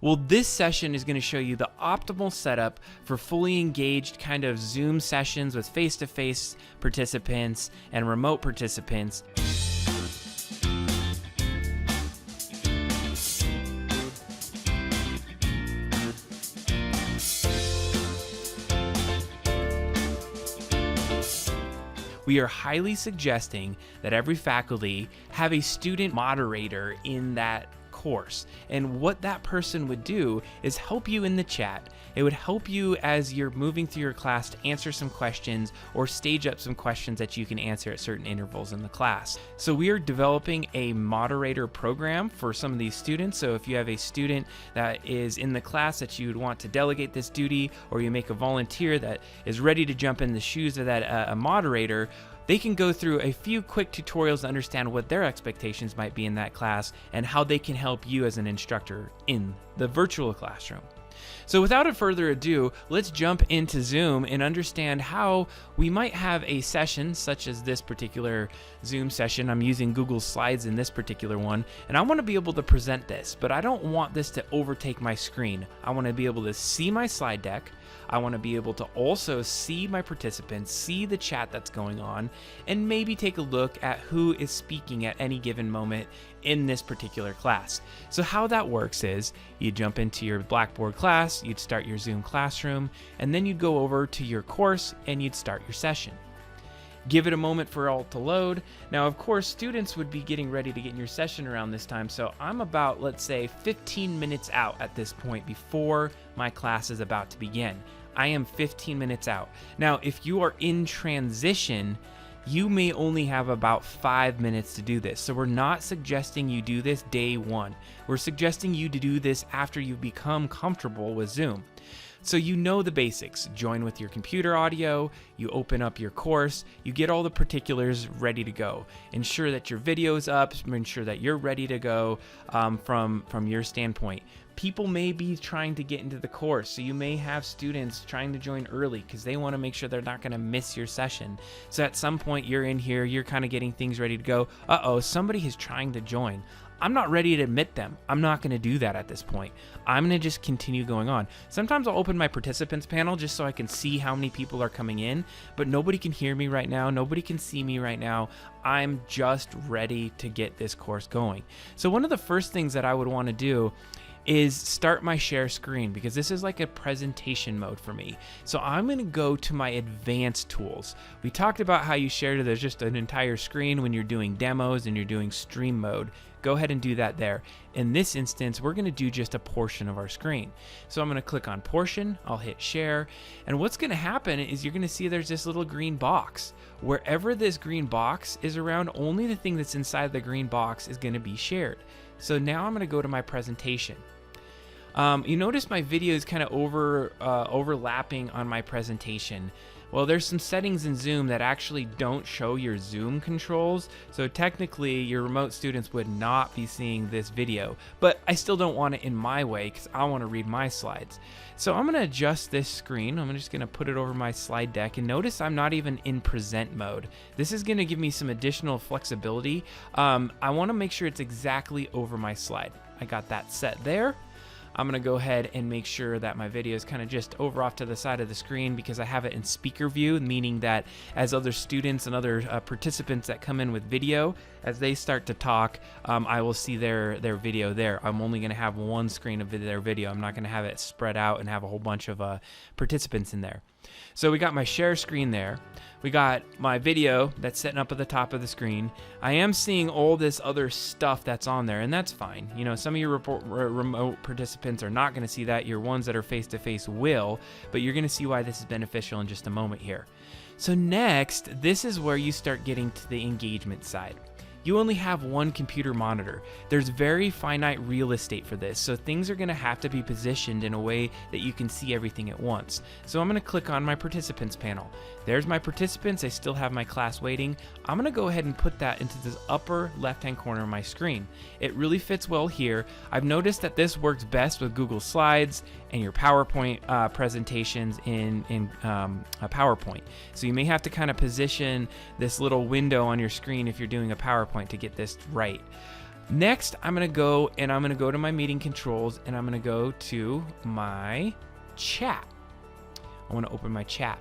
Well, this session is going to show you the optimal setup for fully engaged kind of Zoom sessions with face-to-face participants and remote participants. We are highly suggesting that every faculty have a student moderator in that course. And what that person would do is help you in the chat. It would help you as you're moving through your class to answer some questions or stage up some questions that you can answer at certain intervals in the class. So we are developing a moderator program for some of these students. So if you have a student that is in the class that you would want to delegate this duty, or you make a volunteer that is ready to jump in the shoes of that a moderator, they can go through a few quick tutorials to understand what their expectations might be in that class and how they can help you as an instructor in the virtual classroom. So without further ado, let's jump into Zoom and understand how we might have a session such as this particular Zoom session. I'm using Google Slides in this particular one, and I want to be able to present this, but I don't want this to overtake my screen. I want to be able to see my slide deck. I want to be able to also see my participants, see the chat that's going on, and maybe take a look at who is speaking at any given moment in this particular class. So how that works is you jump into your Blackboard class, you'd start your Zoom classroom, and then you'd go over to your course and you'd start your session. Give it a moment for all to load. Now, of course, students would be getting ready to get in your session around this time, so I'm about, let's say, 15 minutes out at this point before my class is about to begin. I am 15 minutes out. Now, if you are in transition, you may only have about 5 minutes to do this. So we're not suggesting you do this day one. We're suggesting you to do this after you become comfortable with Zoom. So you know the basics. Join with your computer audio, you open up your course, you get all the particulars ready to go. Ensure that your video is up, ensure that you're ready to go from your standpoint. People may be trying to get into the course, so you may have students trying to join early because they want to make sure they're not going to miss your session. So at some point you're in here, you're kind of getting things ready to go. Uh-oh, somebody is trying to join. I'm not ready to admit them. I'm not going to do that at this point. I'm going to just continue going on. Sometimes I'll open my participants panel just so I can see how many people are coming in, but nobody can hear me right now. Nobody can see me right now. I'm just ready to get this course going. So one of the first things that I would want to do is start my share screen, because this is like a presentation mode for me. So I'm going to go to my advanced tools. We talked about how you share there's just an entire screen when you're doing demos and you're doing stream mode. Go ahead and do that there. In this instance, we're going to do just a portion of our screen. So I'm going to click on portion, I'll hit share, and what's going to happen is you're going to see there's this little green box. Wherever this green box is around, only the thing that's inside the green box is going to be shared. So now I'm going to go to my presentation. You notice my video is kind of overlapping on my presentation. Well, there's some settings in Zoom that actually don't show your Zoom controls, so technically your remote students would not be seeing this video, but I still don't want it in my way because I want to read my slides. So I'm going to adjust this screen. I'm just going to put it over my slide deck, and notice I'm not even in present mode. This is going to give me some additional flexibility. I want to make sure it's exactly over my slide. I got that set there. I'm going to go ahead and make sure that my video is kind of just over off to the side of the screen because I have it in speaker view, meaning that as other students and other participants that come in with video, as they start to talk, I will see their video there. I'm only going to have one screen of their video. I'm not going to have it spread out and have a whole bunch of participants in there. So we got my share screen there. We got my video that's setting up at the top of the screen. I am seeing all this other stuff that's on there, and that's fine. You know, some of your remote participants are not going to see that. Your ones that are face-to-face will, but you're going to see why this is beneficial in just a moment here. So next, this is where you start getting to the engagement side. You only have one computer monitor. There's very finite real estate for this, so things are going to have to be positioned in a way that you can see everything at once. So I'm going to click on my participants panel. There's my participants. I still have my class waiting. I'm going to go ahead and put that into this upper left-hand corner of my screen. It really fits well here. I've noticed that this works best with Google Slides and your PowerPoint presentations in a PowerPoint. So you may have to kind of position this little window on your screen if you're doing a PowerPoint to get this right. Next, I'm going to go to my meeting controls, and I'm going to go to my chat. I want to open my chat.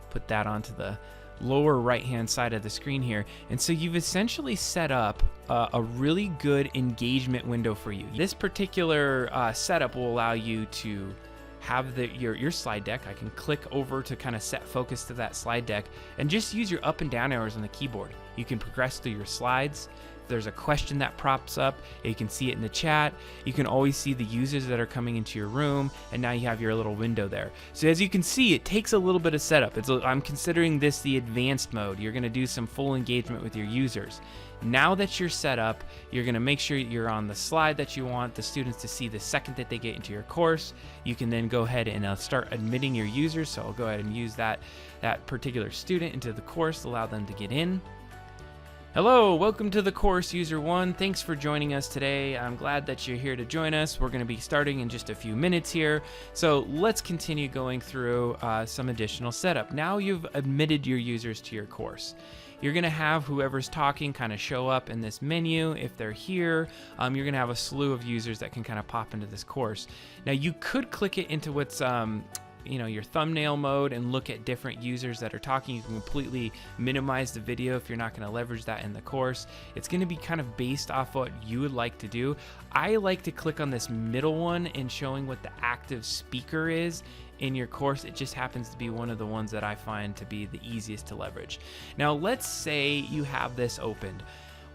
Put that onto the lower right-hand side of the screen here. And so you've essentially set up a really good engagement window for you. This particular setup will allow you to have your slide deck. I can click over to kind of set focus to that slide deck and just use your up and down arrows on the keyboard. You can progress through your slides. If there's a question that props up, you can see it in the chat. You can always see the users that are coming into your room, and now you have your little window there. So as you can see, it takes a little bit of setup. I'm considering this the advanced mode. You're going to do some full engagement with your users. Now that you're set up, you're going to make sure you're on the slide that you want the students to see the second that they get into your course. You can then go ahead and start admitting your users. So I'll go ahead and use that particular student into the course, allow them to get in. Hello, welcome to the course, User 1. Thanks for joining us today. I'm glad that you're here to join us. We're going to be starting in just a few minutes here. So let's continue going through some additional setup. Now you've admitted your users to your course. You're going to have whoever's talking kind of show up in this menu. If they're here, you're going to have a slew of users that can kind of pop into this course. Now you could click it into what's your thumbnail mode and look at different users that are talking. You can completely minimize the video if you're not going to leverage that in the course. It's going to be kind of based off what you would like to do. I like to click on this middle one and showing what the active speaker is in your course. It just happens to be one of the ones that I find to be the easiest to leverage. Now let's say you have this opened.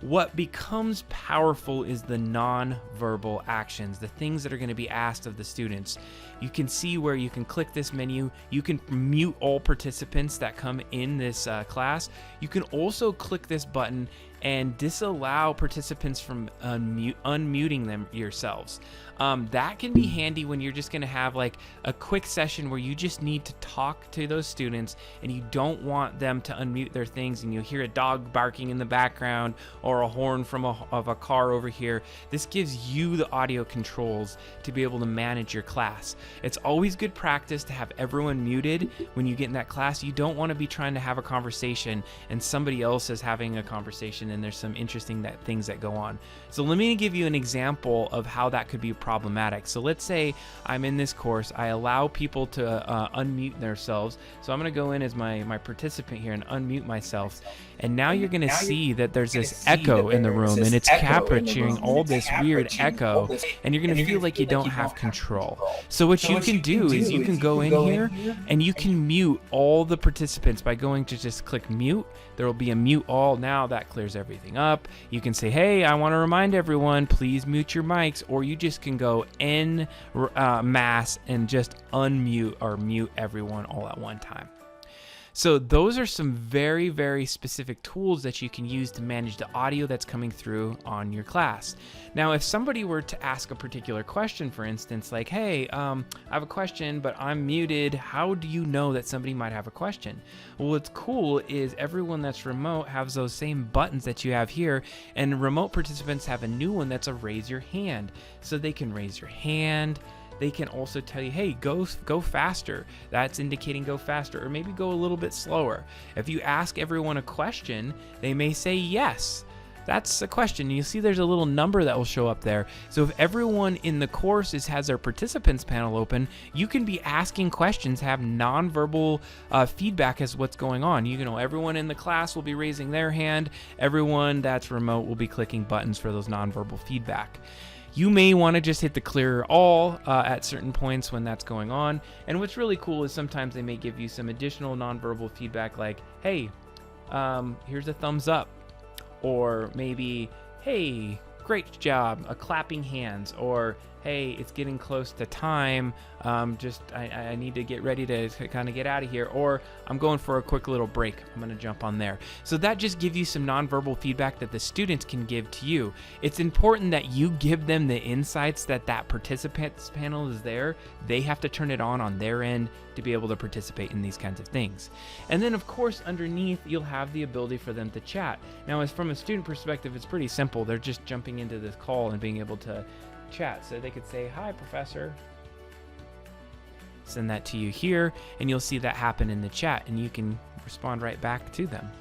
What becomes powerful is the non-verbal actions, the things that are going to be asked of the students. You can see where you can click this menu. You can mute all participants that come in this class. You can also click this button and disallow participants from unmuting them yourselves. That can be handy when you're just going to have like a quick session where you just need to talk to those students and you don't want them to unmute their things, and you hear a dog barking in the background or a horn from a car over here. This gives you the audio controls to be able to manage your class. It's always good practice to have everyone muted when you get in that class. You don't want to be trying to have a conversation and somebody else is having a conversation and there's some interesting things that go on. So let me give you an example of how that could be problematic. So let's say I'm in this course, I allow people to unmute themselves. So I'm going to go in as my participant here and unmute myself. And now you're going to see that there's this echo in the room, and it's capturing all this weird echo, and you're going to feel like you don't have control. So what you can do is you can go in here and you can mute all the participants by going to just click mute. There will be a mute all. Now that clears everything up. You can say, hey, I want to remind everyone, please mute your mics, or you just can go en masse and just unmute or mute everyone all at one time. So those are some very, very specific tools that you can use to manage the audio that's coming through on your class. Now, if somebody were to ask a particular question, for instance, like, hey, I have a question, but I'm muted. How do you know that somebody might have a question? Well, what's cool is everyone that's remote has those same buttons that you have here, and remote participants have a new one that's a raise your hand. So they can raise your hand. They can also tell you, hey, go faster. That's indicating go faster, or maybe go a little bit slower. If you ask everyone a question, they may say yes. That's a question. You see there's a little number that will show up there. So if everyone in the course has their participants panel open, you can be asking questions, have nonverbal feedback as what's going on. You know, everyone in the class will be raising their hand. Everyone that's remote will be clicking buttons for those nonverbal feedback. You may want to just hit the clear all at certain points when that's going on. And what's really cool is sometimes they may give you some additional nonverbal feedback like, hey, here's a thumbs up. Or maybe, hey, great job, clapping hands. Or, hey, it's getting close to time. I need to get ready to kind of get out of here. Or I'm going for a quick little break. I'm going to jump on there. So that just gives you some nonverbal feedback that the students can give to you. It's important that you give them the insights that participants panel is there. They have to turn it on their end to be able to participate in these kinds of things. And then of course underneath you'll have the ability for them to chat. Now as from a student perspective, it's pretty simple. They're just jumping into this call and being able to chat. So they could say, hi, professor. Send that to you here, and you'll see that happen in the chat, and you can respond right back to them.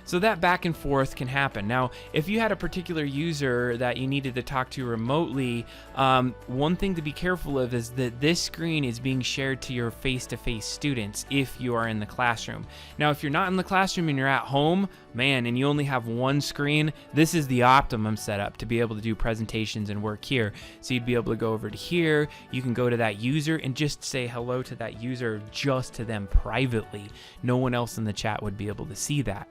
So that back and forth can happen. Now, if you had a particular user that you needed to talk to remotely, one thing to be careful of is that this screen is being shared to your face-to-face students if you are in the classroom. Now, if you're not in the classroom and you're at home, man, and you only have one screen, this is the optimum setup to be able to do presentations and work here. So you'd be able to go over to here, you can go to that user and just say hello to that user just to them privately. No one else in the chat would be able to see that.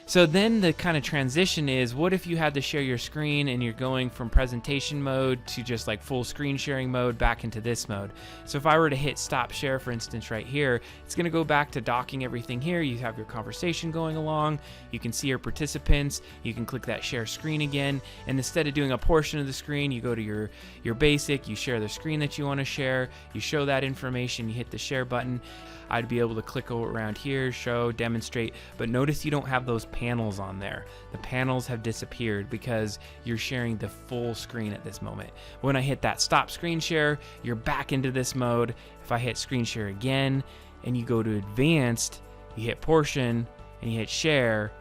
So then the kind of transition is, what if you had to share your screen and you're going from presentation mode to just like full screen sharing mode back into this mode? So if I were to hit stop share, for instance, right here, it's going to go back to docking everything here. You have your conversation going along. You can see your participants. You can click that share screen again. And instead of doing a portion of the screen, you go to your basic, you share the screen that you want to share, you show that information, you hit the share button. I'd be able to click around here, show, demonstrate, but notice you don't have those panels on there. The panels have disappeared because you're sharing the full screen at this moment. When I hit that stop screen share, you're back into this mode. If I hit screen share again and you go to advanced, you hit portion and you hit share,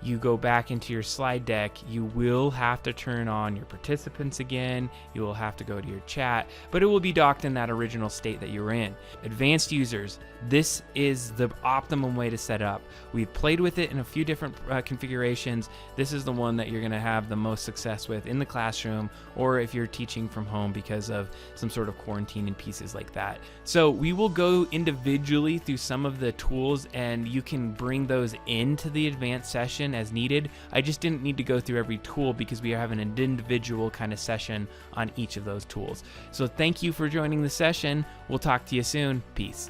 you go back into your slide deck, you will have to turn on your participants again, you will have to go to your chat, but it will be docked in that original state that you were in. Advanced users, this is the optimum way to set up. We've played with it in a few different configurations. This is the one that you're gonna have the most success with in the classroom, or if you're teaching from home because of some sort of quarantine and pieces like that. So we will go individually through some of the tools and you can bring those into the advanced session as needed. I just didn't need to go through every tool because we are having an individual kind of session on each of those tools. So thank you for joining the session. We'll talk to you soon. Peace.